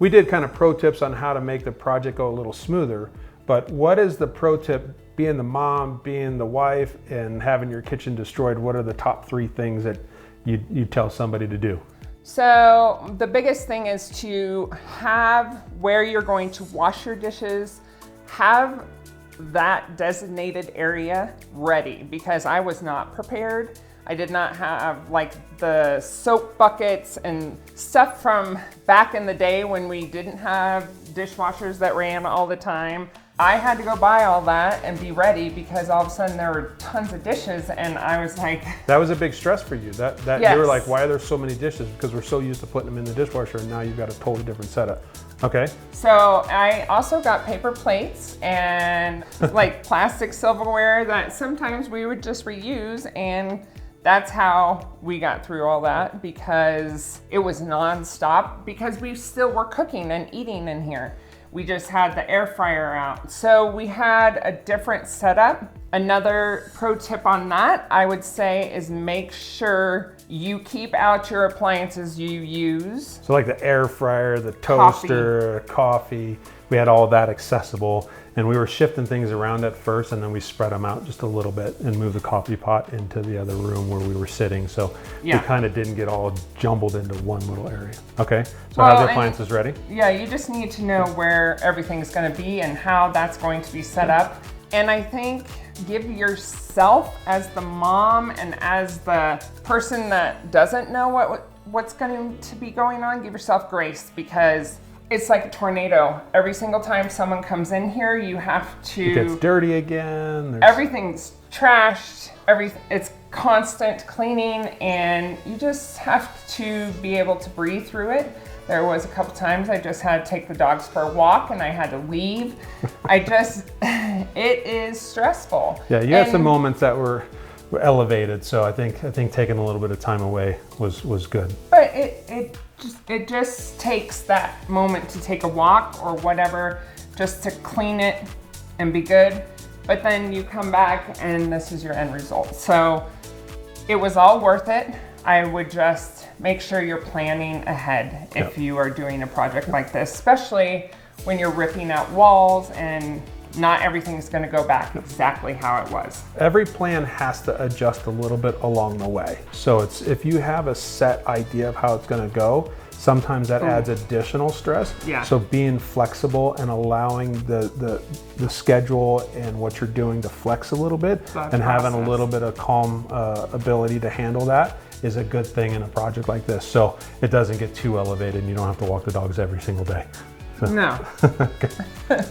we did kind of pro tips on how to make the project go a little smoother, but what is the pro tip, being the mom, being the wife, and having your kitchen destroyed? What are the top 3 things that you tell somebody to do? So the biggest thing is to have where you're going to wash your dishes, have that designated area ready, because I was not prepared. I did not have like the soap buckets and stuff from back in the day when we didn't have dishwashers that ran all the time. I had to go buy all that and be ready, because all of a sudden there were tons of dishes, and I was like... That was a big stress for you. That Yes. You were like, why are there so many dishes? Because we're so used to putting them in the dishwasher, and now you've got a totally different setup. Okay. So I also got paper plates and like plastic silverware that sometimes we would just reuse, and that's how we got through all that, because it was nonstop, because we still were cooking and eating in here. We just had the air fryer out. So we had a different setup. Another pro tip on that, I would say, is make sure you keep out your appliances you use. So like the air fryer, the toaster, coffee, we had all that accessible, and we were shifting things around at first, and then we spread them out just a little bit and moved the coffee pot into the other room where we were sitting. So we kind of didn't get all jumbled into one little area. Okay, so have the appliances ready? Yeah, you just need to know where everything's gonna be and how that's going to be set up. And I think give yourself, as the mom and as the person that doesn't know what's going to be going on, give yourself grace, because it's like a tornado. Every single time someone comes in here, you have to... It gets dirty again. Everything's trashed. It's constant cleaning, and you just have to be able to breathe through it. There was a couple times I just had to take the dogs for a walk and I had to leave. It is stressful. Yeah, you had some moments that were elevated, so I think taking a little bit of time away was good. But it just takes that moment to take a walk or whatever, just to clean it and be good. But then you come back and this is your end result. So it was all worth it. I would just make sure you're planning ahead if you are doing a project like this, especially when you're ripping out walls and not everything's going to go back exactly how it was. Every plan has to adjust a little bit along the way. So if you have a set idea of how it's going to go, sometimes that adds additional stress. Yeah. So being flexible and allowing the schedule and what you're doing to flex a little bit, and having a little bit of calm ability to handle that is a good thing in a project like this. So it doesn't get too elevated and you don't have to walk the dogs every single day. So. No. Okay.